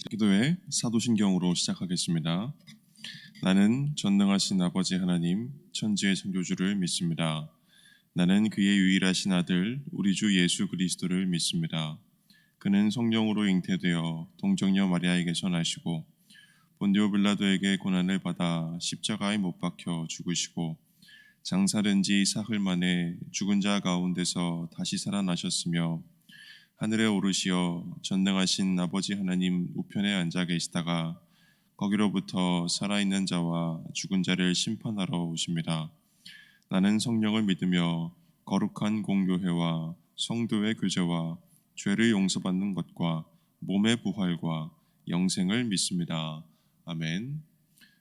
기도회 사도신경으로 시작하겠습니다. 나는 전능하신 아버지 하나님 천지의 창조주를 믿습니다. 나는 그의 유일하신 아들 우리 주 예수 그리스도를 믿습니다. 그는 성령으로 잉태되어 동정녀 마리아에게서 나시고 본디오 빌라도에게 고난을 받아 십자가에 못 박혀 죽으시고 장사된 지 사흘 만에 죽은 자 가운데서 다시 살아나셨으며 하늘에 오르시어 전능하신 아버지 하나님 우편에 앉아 계시다가 거기로부터 살아있는 자와 죽은 자를 심판하러 오십니다. 나는 성령을 믿으며 거룩한 공교회와 성도의 교제와 죄를 용서받는 것과 몸의 부활과 영생을 믿습니다. 아멘.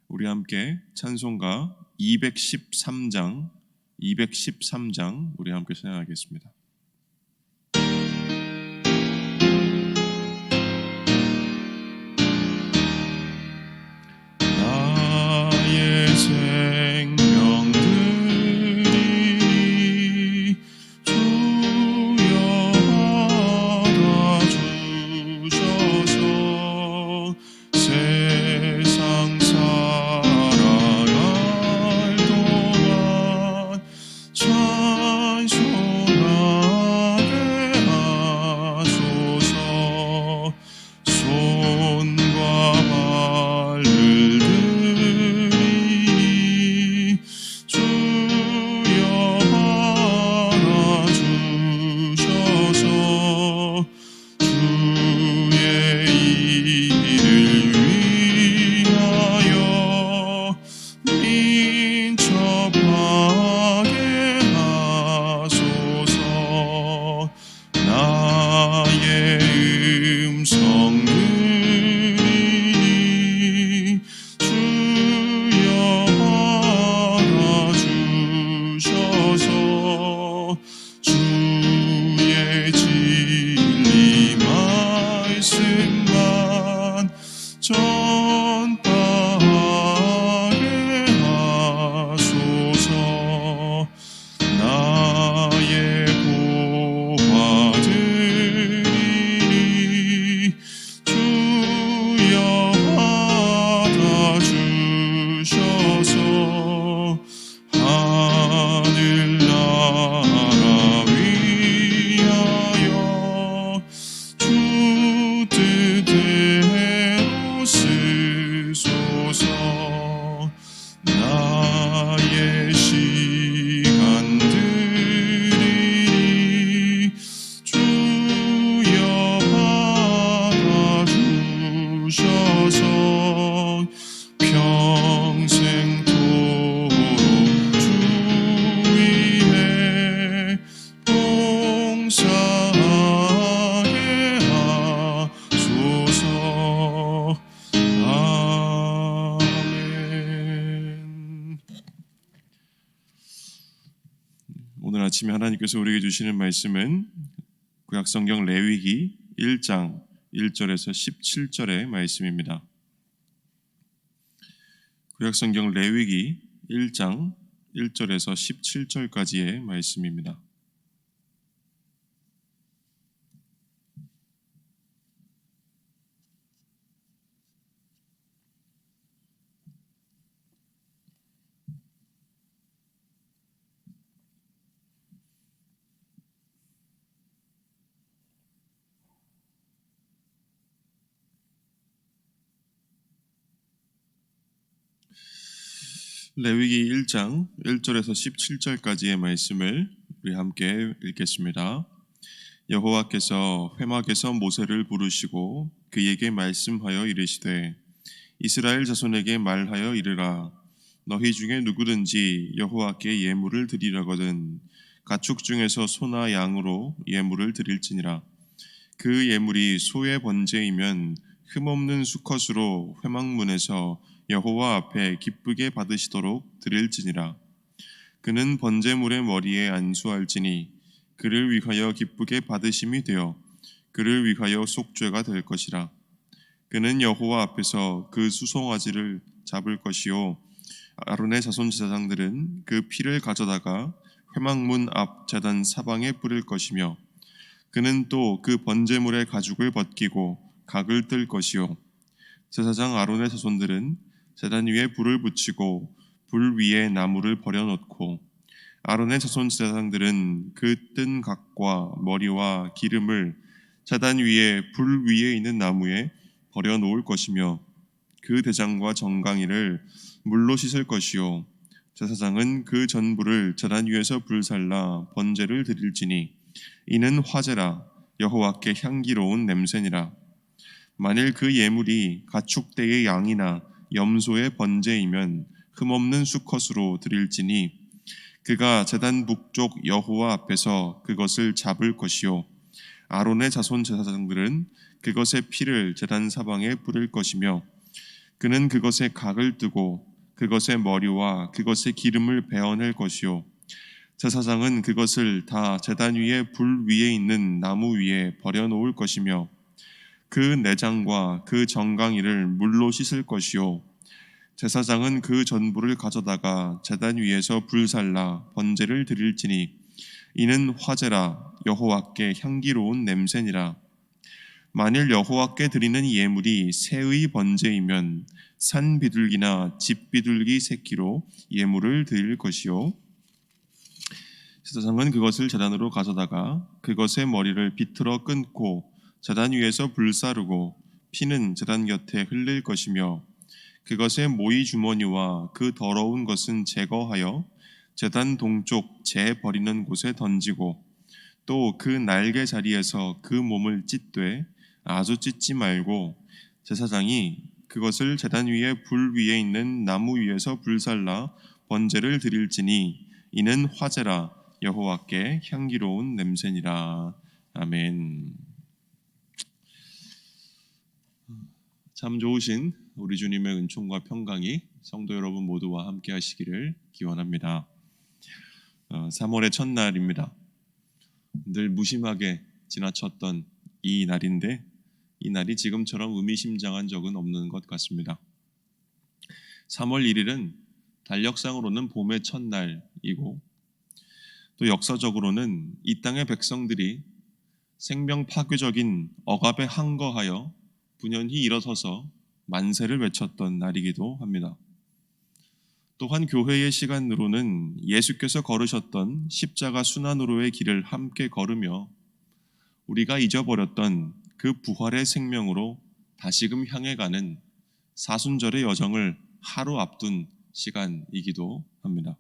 우리 함께 찬송가 213장 우리 함께 찬양하겠습니다. 나의 생명들이 주여 받아주셔서 세상 살아갈 동안 찬송하게 하소서. 손과 발을 들이 주여 받아주셔서 주의 일을 위하여 민첩하게 하소서. 나의 음성 들으니 주여 받아주셔서 주의 진리 말씀만 전파하게 하소서. 나의 보화들이 주여 받아주셔서 하늘나라 위하여 주 뜻대로 쓰소서. 나의 시간들이 주여 받아주셔서 평생토록 주 위에 봉사하게 하소서. 아멘. 오늘 아침에 하나님께서 우리에게 주시는 말씀은 구약성경 레위기 1장 1절에서 17절의 말씀입니다. 구약성경 레위기 1장 1절에서 17절까지의 말씀입니다. 레위기 1장 1절에서 17절까지의 말씀을 우리 함께 읽겠습니다. 여호와께서 회막에서 모세를 부르시고 그에게 말씀하여 이르시되 이스라엘 자손에게 말하여 이르라. 너희 중에 누구든지 여호와께 예물을 드리려거든 가축 중에서 소나 양으로 예물을 드릴지니라. 그 예물이 소의 번제이면 흠없는 수컷으로 회막문에서 여호와 앞에 기쁘게 받으시도록 드릴지니라. 그는 번제물의 머리에 안수할지니 그를 위하여 기쁘게 받으심이 되어 그를 위하여 속죄가 될 것이라. 그는 여호와 앞에서 그 수송아지를 잡을 것이요 아론의 자손 제사장들은 그 피를 가져다가 회막문 앞 제단 사방에 뿌릴 것이며 그는 또 그 번제물의 가죽을 벗기고 각을 뜰 것이요 제사장 아론의 자손들은 제단 위에 불을 붙이고 불 위에 나무를 버려놓고 아론의 자손 제사장들은 그 뜬 각과 머리와 기름을 제단 위에 불 위에 있는 나무에 버려놓을 것이며 그 대장과 정강이를 물로 씻을 것이요 제사장은 그 전부를 제단 위에서 불살라 번제를 드릴지니 이는 화제라 여호와께 향기로운 냄새니라. 만일 그 예물이 가축대의 양이나 염소의 번제이면 흠없는 수컷으로 드릴지니 그가 제단 북쪽 여호와 앞에서 그것을 잡을 것이요 아론의 자손 제사장들은 그것의 피를 제단 사방에 뿌릴 것이며 그는 그것에 각을 뜨고 그것의 머리와 그것의 기름을 베어낼 것이요 제사장은 그것을 다 제단 위에 불 위에 있는 나무 위에 버려놓을 것이며 그 내장과 그 정강이를 물로 씻을 것이요 제사장은 그 전부를 가져다가 제단 위에서 불살라 번제를 드릴지니 이는 화제라 여호와께 향기로운 냄새니라. 만일 여호와께 드리는 예물이 새의 번제이면 산 비둘기나 집 비둘기 새끼로 예물을 드릴 것이요 제사장은 그것을 제단으로 가져다가 그것의 머리를 비틀어 끊고 제단 위에서 불사르고 피는 제단 곁에 흘릴 것이며 그것의 모이 주머니와 그 더러운 것은 제거하여 제단 동쪽 재 버리는 곳에 던지고 또 그 날개 자리에서 그 몸을 찢되 아주 찢지 말고 제사장이 그것을 제단 위에 불 위에 있는 나무 위에서 불살라 번제를 드릴지니 이는 화제라 여호와께 향기로운 냄새니라. 아멘. 참 좋으신 우리 주님의 은총과 평강이 성도 여러분 모두와 함께 하시기를 기원합니다. 3월의 첫날입니다. 늘 무심하게 지나쳤던 이 날인데 이 날이 지금처럼 의미심장한 적은 없는 것 같습니다. 3월 1일은 달력상으로는 봄의 첫날이고 또 역사적으로는 이 땅의 백성들이 생명 파괴적인 억압에 항거하여 분연히 일어서서 만세를 외쳤던 날이기도 합니다. 또한 교회의 시간으로는 예수께서 걸으셨던 십자가 순환으로의 길을 함께 걸으며 우리가 잊어버렸던 그 부활의 생명으로 다시금 향해 가는 사순절의 여정을 하루 앞둔 시간이기도 합니다.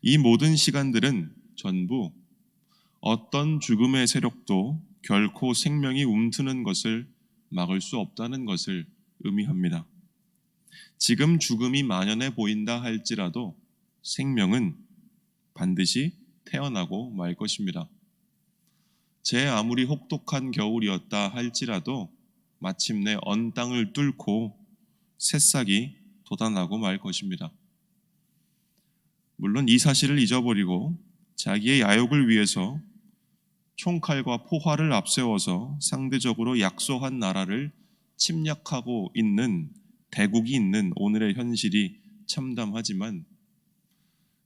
이 모든 시간들은 전부 어떤 죽음의 세력도 결코 생명이 움트는 것을 막을 수 없다는 것을 의미합니다. 지금 죽음이 만연해 보인다 할지라도 생명은 반드시 태어나고 말 것입니다. 제 아무리 혹독한 겨울이었다 할지라도 마침내 언 땅을 뚫고 새싹이 돋아나고 말 것입니다. 물론 이 사실을 잊어버리고 자기의 야욕을 위해서 총칼과 포화를 앞세워서 상대적으로 약소한 나라를 침략하고 있는 대국이 있는 오늘의 현실이 참담하지만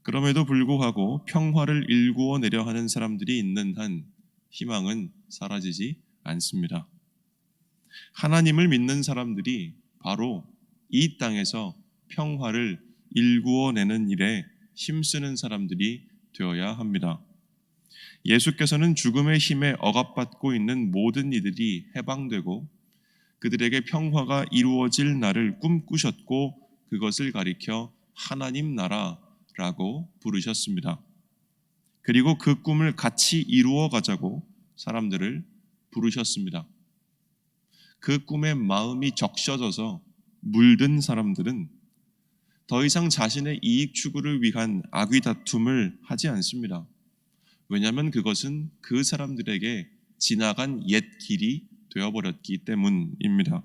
그럼에도 불구하고 평화를 일구어 내려 하는 사람들이 있는 한 희망은 사라지지 않습니다. 하나님을 믿는 사람들이 바로 이 땅에서 평화를 일구어 내는 일에 힘쓰는 사람들이 되어야 합니다. 예수께서는 죽음의 힘에 억압받고 있는 모든 이들이 해방되고 그들에게 평화가 이루어질 날을 꿈꾸셨고 그것을 가리켜 하나님 나라라고 부르셨습니다. 그리고 그 꿈을 같이 이루어 가자고 사람들을 부르셨습니다. 그 꿈에 마음이 적셔져서 물든 사람들은 더 이상 자신의 이익 추구를 위한 악의 다툼을 하지 않습니다. 왜냐하면 그것은 그 사람들에게 지나간 옛 길이 되어버렸기 때문입니다.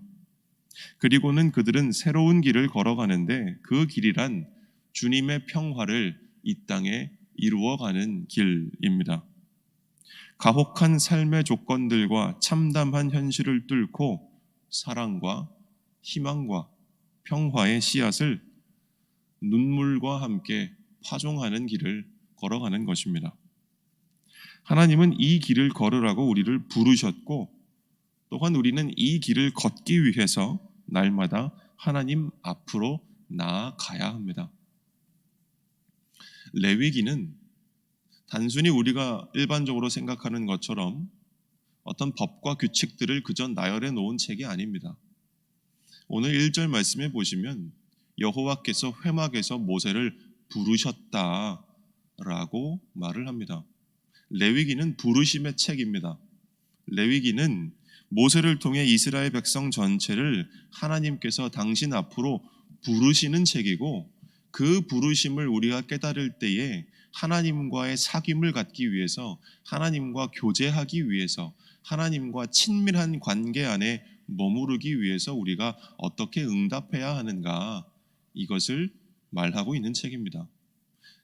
그리고는 그들은 새로운 길을 걸어가는데 그 길이란 주님의 평화를 이 땅에 이루어가는 길입니다. 가혹한 삶의 조건들과 참담한 현실을 뚫고 사랑과 희망과 평화의 씨앗을 눈물과 함께 파종하는 길을 걸어가는 것입니다. 하나님은 이 길을 걸으라고 우리를 부르셨고 또한 우리는 이 길을 걷기 위해서 날마다 하나님 앞으로 나아가야 합니다. 레위기는 단순히 우리가 일반적으로 생각하는 것처럼 어떤 법과 규칙들을 그저 나열해 놓은 책이 아닙니다. 오늘 1절 말씀에 보시면 여호와께서 회막에서 모세를 부르셨다라고 말을 합니다. 레위기는 부르심의 책입니다. 레위기는 모세를 통해 이스라엘 백성 전체를 하나님께서 당신 앞으로 부르시는 책이고, 그 부르심을 우리가 깨달을 때에 하나님과의 사귐을 갖기 위해서, 하나님과 교제하기 위해서, 하나님과 친밀한 관계 안에 머무르기 위해서 우리가 어떻게 응답해야 하는가, 이것을 말하고 있는 책입니다.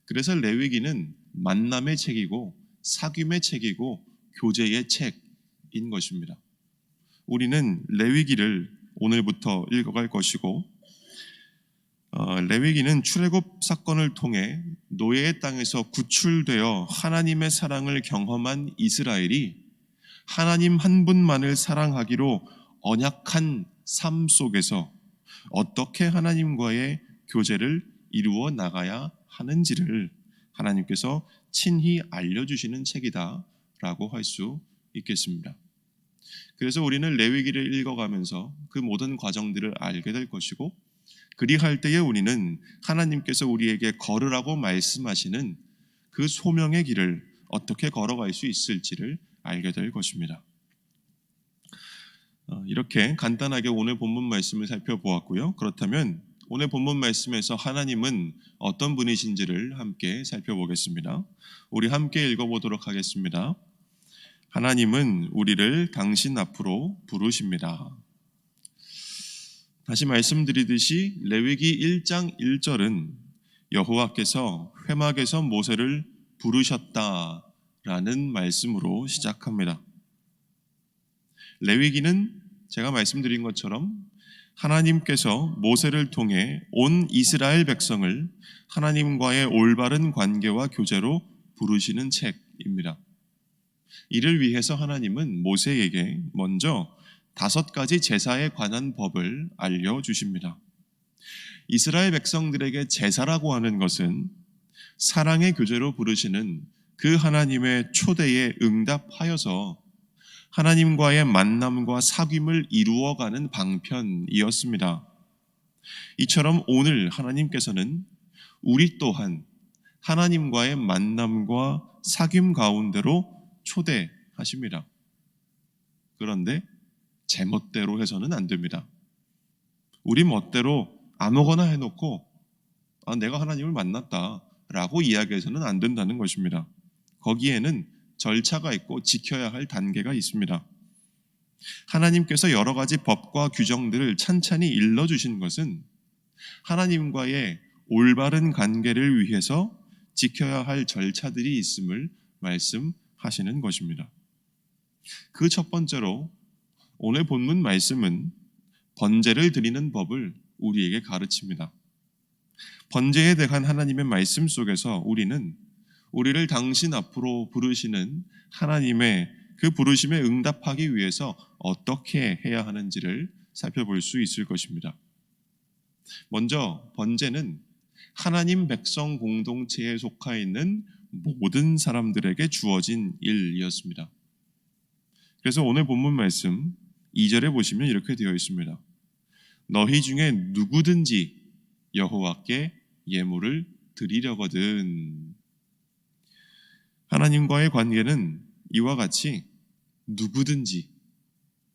그래서 레위기는 만남의 책이고 사귐의 책이고 교제의 책인 것입니다. 우리는 레위기를 오늘부터 읽어갈 것이고, 레위기는 출애굽 사건을 통해 노예의 땅에서 구출되어 하나님의 사랑을 경험한 이스라엘이 하나님 한 분만을 사랑하기로 언약한 삶 속에서 어떻게 하나님과의 교제를 이루어 나가야 하는지를 하나님께서 친히 알려주시는 책이다라고 할 수 있겠습니다. 그래서 우리는 레위기를 읽어가면서 그 모든 과정들을 알게 될 것이고, 그리할 때에 우리는 하나님께서 우리에게 걸으라고 말씀하시는 그 소명의 길을 어떻게 걸어갈 수 있을지를 알게 될 것입니다. 이렇게 간단하게 오늘 본문 말씀을 살펴보았고요. 그렇다면 오늘 본문 말씀에서 하나님은 어떤 분이신지를 함께 살펴보겠습니다. 우리 함께 읽어보도록 하겠습니다. 하나님은 우리를 당신 앞으로 부르십니다. 다시 말씀드리듯이 레위기 1장 1절은 여호와께서 회막에서 모세를 부르셨다라는 말씀으로 시작합니다. 레위기는 제가 말씀드린 것처럼 하나님께서 모세를 통해 온 이스라엘 백성을 하나님과의 올바른 관계와 교제로 부르시는 책입니다. 이를 위해서 하나님은 모세에게 먼저 5가지 제사에 관한 법을 알려주십니다. 이스라엘 백성들에게 제사라고 하는 것은 사랑의 교제로 부르시는 그 하나님의 초대에 응답하여서 하나님과의 만남과 사귐을 이루어가는 방편이었습니다. 이처럼 오늘 하나님께서는 우리 또한 하나님과의 만남과 사귐 가운데로 초대하십니다. 그런데 제멋대로 해서는 안 됩니다. 우리 멋대로 아무거나 해놓고 내가 하나님을 만났다라고 이야기해서는 안 된다는 것입니다. 거기에는 절차가 있고 지켜야 할 단계가 있습니다. 하나님께서 여러 가지 법과 규정들을 찬찬히 일러주신 것은 하나님과의 올바른 관계를 위해서 지켜야 할 절차들이 있음을 말씀하시는 것입니다. 그 첫 번째로 오늘 본문 말씀은 번제를 드리는 법을 우리에게 가르칩니다. 번제에 대한 하나님의 말씀 속에서 우리는 우리를 당신 앞으로 부르시는 하나님의 그 부르심에 응답하기 위해서 어떻게 해야 하는지를 살펴볼 수 있을 것입니다. 먼저 번제는 하나님 백성 공동체에 속해 있는 모든 사람들에게 주어진 일이었습니다. 그래서 오늘 본문 말씀 2절에 보시면 이렇게 되어 있습니다. 너희 중에 누구든지 여호와께 예물을 드리려거든. 하나님과의 관계는 이와 같이 누구든지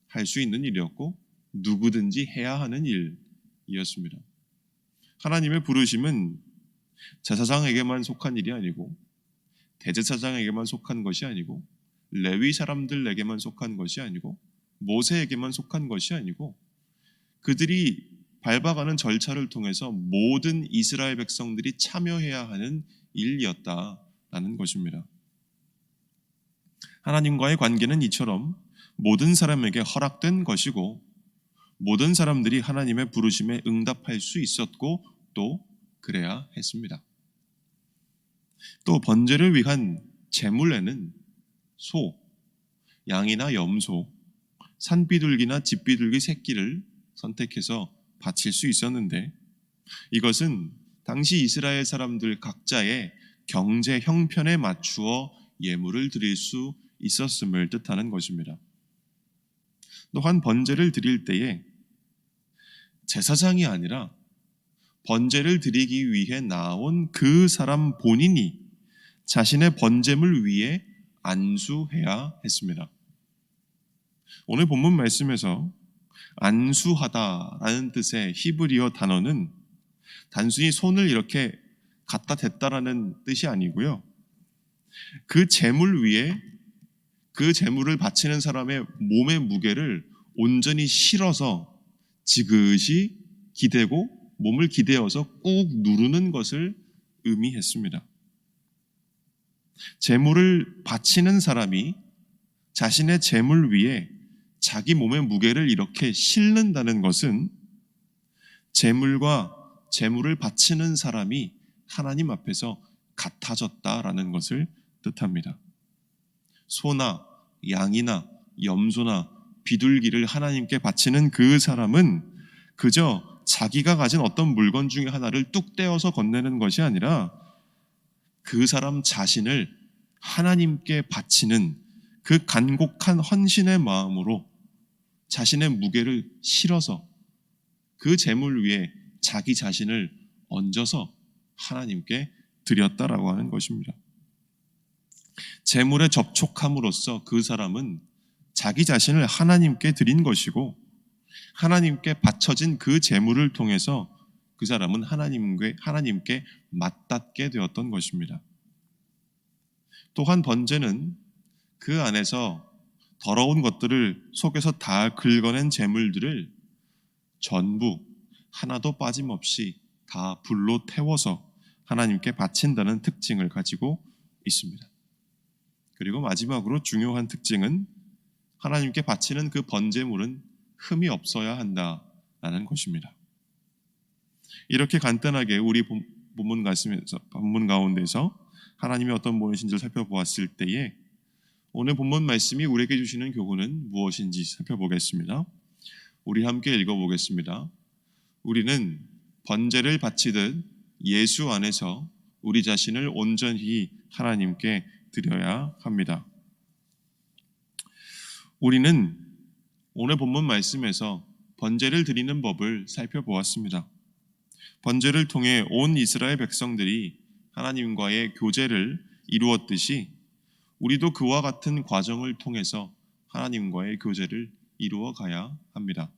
할 수 있는 일이었고 누구든지 해야 하는 일이었습니다. 하나님의 부르심은 제사장에게만 속한 일이 아니고 대제사장에게만 속한 것이 아니고 레위 사람들에게만 속한 것이 아니고 모세에게만 속한 것이 아니고 그들이 밟아가는 절차를 통해서 모든 이스라엘 백성들이 참여해야 하는 일이었다라는 것입니다. 하나님과의 관계는 이처럼 모든 사람에게 허락된 것이고 모든 사람들이 하나님의 부르심에 응답할 수 있었고 또 그래야 했습니다. 또 번제를 위한 제물에는 소, 양이나 염소, 산비둘기나 집비둘기 새끼를 선택해서 바칠 수 있었는데 이것은 당시 이스라엘 사람들 각자의 경제 형편에 맞추어 예물을 드릴 수 있었음을 뜻하는 것입니다. 또한 번제를 드릴 때에 제사장이 아니라 번제를 드리기 위해 나온 그 사람 본인이 자신의 번제물 위에 안수해야 했습니다. 오늘 본문 말씀에서 안수하다라는 뜻의 히브리어 단어는 단순히 손을 이렇게 갖다 댔다라는 뜻이 아니고요. 그 제물 위에 그 제물을 바치는 사람의 몸의 무게를 온전히 실어서 지그시 기대고 몸을 기대어서 꾹 누르는 것을 의미했습니다. 제물을 바치는 사람이 자신의 제물 위에 자기 몸의 무게를 이렇게 실는다는 것은 제물과 제물을 바치는 사람이 하나님 앞에서 같아졌다라는 것을 뜻합니다. 소나 양이나 염소나 비둘기를 하나님께 바치는 그 사람은 그저 자기가 가진 어떤 물건 중에 하나를 뚝 떼어서 건네는 것이 아니라 그 사람 자신을 하나님께 바치는 그 간곡한 헌신의 마음으로 자신의 무게를 실어서 그 제물 위에 자기 자신을 얹어서 하나님께 드렸다라고 하는 것입니다. 제물에 접촉함으로써 그 사람은 자기 자신을 하나님께 드린 것이고 하나님께 바쳐진 그 제물을 통해서 그 사람은 하나님께 맞닿게 되었던 것입니다. 또한 번제는 그 안에서 더러운 것들을 속에서 다 긁어낸 제물들을 전부 하나도 빠짐없이 다 불로 태워서 하나님께 바친다는 특징을 가지고 있습니다. 그리고 마지막으로 중요한 특징은 하나님께 바치는 그 번제물은 흠이 없어야 한다라는 것입니다. 이렇게 간단하게 우리 본문 가운데서 하나님이 어떤 분이신지를 살펴보았을 때에 오늘 본문 말씀이 우리에게 주시는 교훈은 무엇인지 살펴보겠습니다. 우리 함께 읽어보겠습니다. 우리는 번제를 바치듯 예수 안에서 우리 자신을 온전히 하나님께 드려야 합니다. 우리는 오늘 본문 말씀에서 번제를 드리는 법을 살펴보았습니다. 번제를 통해 온 이스라엘 백성들이 하나님과의 교제를 이루었듯이 우리도 그와 같은 과정을 통해서 하나님과의 교제를 이루어 가야 합니다.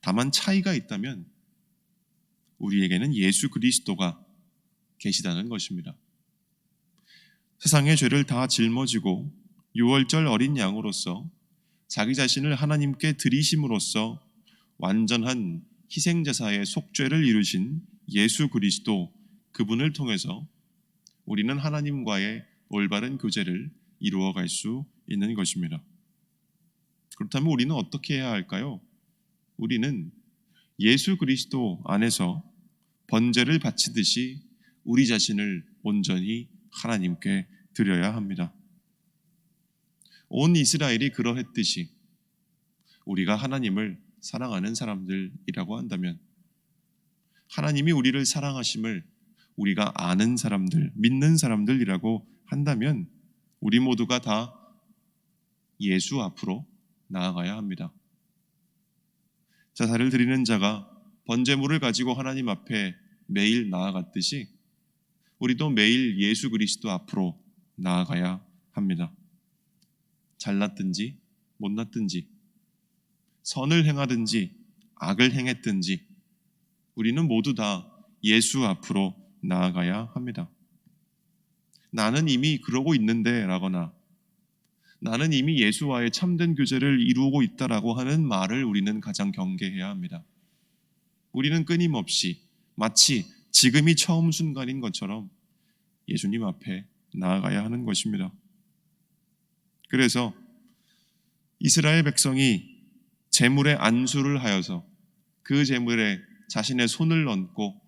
다만 차이가 있다면 우리에게는 예수 그리스도가 계시다는 것입니다. 세상의 죄를 다 짊어지고 유월절 어린 양으로서 자기 자신을 하나님께 드리심으로써 완전한 희생제사의 속죄를 이루신 예수 그리스도 그분을 통해서 우리는 하나님과의 올바른 교제를 이루어갈 수 있는 것입니다. 그렇다면 우리는 어떻게 해야 할까요? 우리는 예수 그리스도 안에서 번제를 바치듯이 우리 자신을 온전히 하나님께 드려야 합니다. 온 이스라엘이 그러했듯이 우리가 하나님을 사랑하는 사람들이라고 한다면 하나님이 우리를 사랑하심을 우리가 아는 사람들, 믿는 사람들이라고 한다면 우리 모두가 다 예수 앞으로 나아가야 합니다. 제사를 드리는 자가 번제물을 가지고 하나님 앞에 매일 나아갔듯이 우리도 매일 예수 그리스도 앞으로 나아가야 합니다. 잘났든지 못났든지 선을 행하든지 악을 행했든지 우리는 모두 다 예수 앞으로 나아가야 합니다. 나는 이미 그러고 있는데 라거나 나는 이미 예수와의 참된 교제를 이루고 있다라고 하는 말을 우리는 가장 경계해야 합니다. 우리는 끊임없이 마치 지금이 처음 순간인 것처럼 예수님 앞에 나아가야 하는 것입니다. 그래서 이스라엘 백성이 제물에 안수를 하여서 그 제물에 자신의 손을 얹고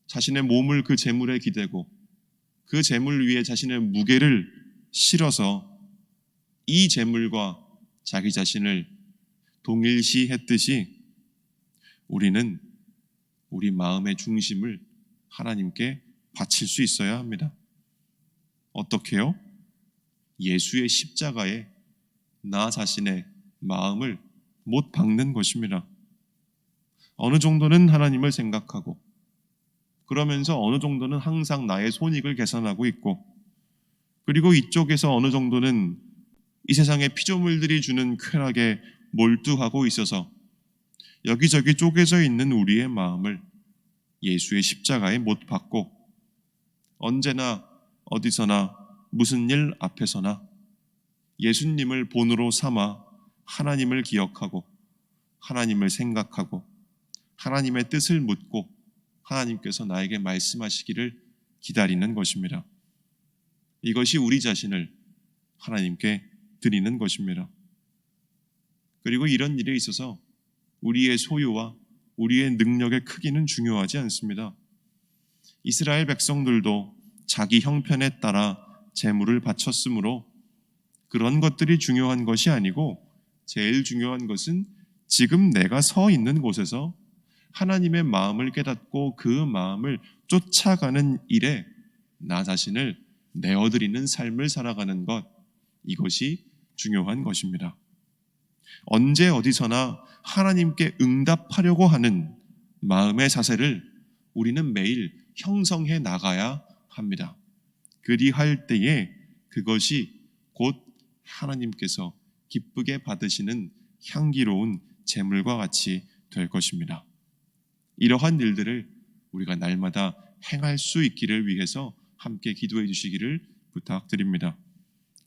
자신의 몸을 그 제물에 기대고 그 제물 위에 자신의 무게를 실어서 이 제물과 자기 자신을 동일시 했듯이 우리는 우리 마음의 중심을 하나님께 바칠 수 있어야 합니다. 어떻게요? 예수의 십자가에 나 자신의 마음을 못 박는 것입니다. 어느 정도는 하나님을 생각하고, 그러면서 어느 정도는 항상 나의 손익을 계산하고 있고, 그리고 이쪽에서 어느 정도는 이 세상의 피조물들이 주는 쾌락에 몰두하고 있어서 여기저기 쪼개져 있는 우리의 마음을 예수의 십자가에 못 박고, 언제나 어디서나 무슨 일 앞에서나 예수님을 본으로 삼아 하나님을 기억하고 하나님을 생각하고 하나님의 뜻을 묻고 하나님께서 나에게 말씀하시기를 기다리는 것입니다. 이것이 우리 자신을 하나님께 드리는 것입니다. 그리고 이런 일에 있어서 우리의 소유와 우리의 능력의 크기는 중요하지 않습니다. 이스라엘 백성들도 자기 형편에 따라 제물을 바쳤으므로 그런 것들이 중요한 것이 아니고, 제일 중요한 것은 지금 내가 서 있는 곳에서 하나님의 마음을 깨닫고 그 마음을 쫓아가는 일에 나 자신을 내어드리는 삶을 살아가는 것, 이것이 중요한 것입니다. 언제 어디서나 하나님께 응답하려고 하는 마음의 자세를 우리는 매일 형성해 나가야 합니다. 그리할 때에 그것이 곧 하나님께서 기쁘게 받으시는 향기로운 제물과 같이 될 것입니다. 이러한 일들을 우리가 날마다 행할 수 있기를 위해서 함께 기도해 주시기를 부탁드립니다.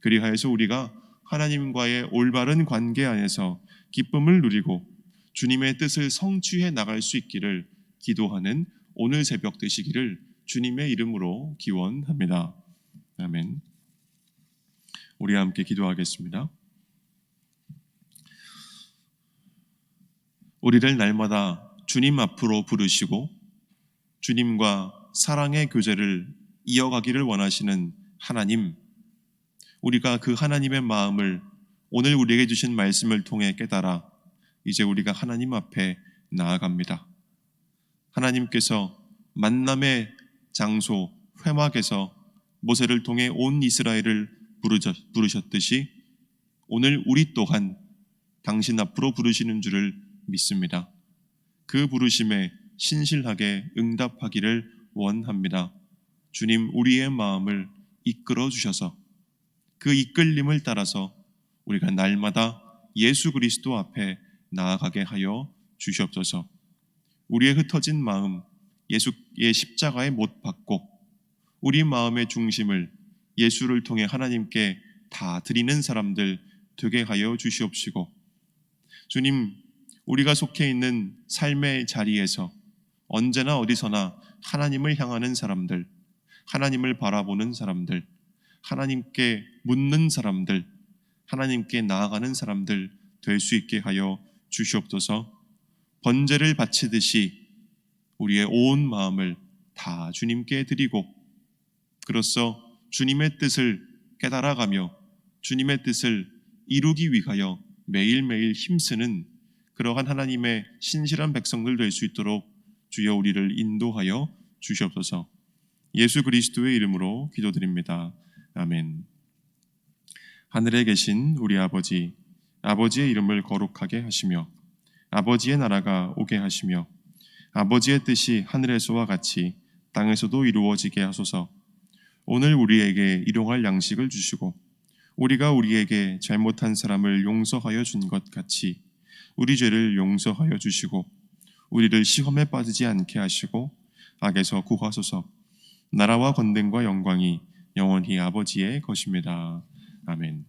그리하여서 우리가 하나님과의 올바른 관계 안에서 기쁨을 누리고 주님의 뜻을 성취해 나갈 수 있기를 기도하는 오늘 새벽 되시기를 주님의 이름으로 기원합니다. 아멘. 우리 함께 기도하겠습니다. 우리를 날마다 주님 앞으로 부르시고 주님과 사랑의 교제를 이어가기를 원하시는 하나님, 우리가 그 하나님의 마음을 오늘 우리에게 주신 말씀을 통해 깨달아 이제 우리가 하나님 앞에 나아갑니다. 하나님께서 만남의 장소 회막에서 모세를 통해 온 이스라엘을 부르셨듯이 오늘 우리 또한 당신 앞으로 부르시는 줄을 믿습니다. 그 부르심에 신실하게 응답하기를 원합니다. 주님, 우리의 마음을 이끌어 주셔서 그 이끌림을 따라서 우리가 날마다 예수 그리스도 앞에 나아가게 하여 주시옵소서. 우리의 흩어진 마음 예수의 십자가에 못 박고 우리 마음의 중심을 예수를 통해 하나님께 다 드리는 사람들 되게 하여 주시옵시고, 주님, 우리가 속해 있는 삶의 자리에서 언제나 어디서나 하나님을 향하는 사람들, 하나님을 바라보는 사람들, 하나님께 묻는 사람들, 하나님께 나아가는 사람들 될 수 있게 하여 주시옵소서. 번제를 바치듯이 우리의 온 마음을 다 주님께 드리고, 그로써 주님의 뜻을 깨달아가며 주님의 뜻을 이루기 위하여 매일매일 힘쓰는 그러한 하나님의 신실한 백성들 될 수 있도록 주여 우리를 인도하여 주시옵소서. 예수 그리스도의 이름으로 기도드립니다. 아멘. 하늘에 계신 우리 아버지, 아버지의 이름을 거룩하게 하시며 아버지의 나라가 오게 하시며 아버지의 뜻이 하늘에서와 같이 땅에서도 이루어지게 하소서. 오늘 우리에게 일용할 양식을 주시고 우리가 우리에게 잘못한 사람을 용서하여 준 것 같이 우리 죄를 용서하여 주시고 우리를 시험에 빠지지 않게 하시고 악에서 구하소서. 나라와 권능과 영광이 영원히 아버지의 것입니다. 아멘.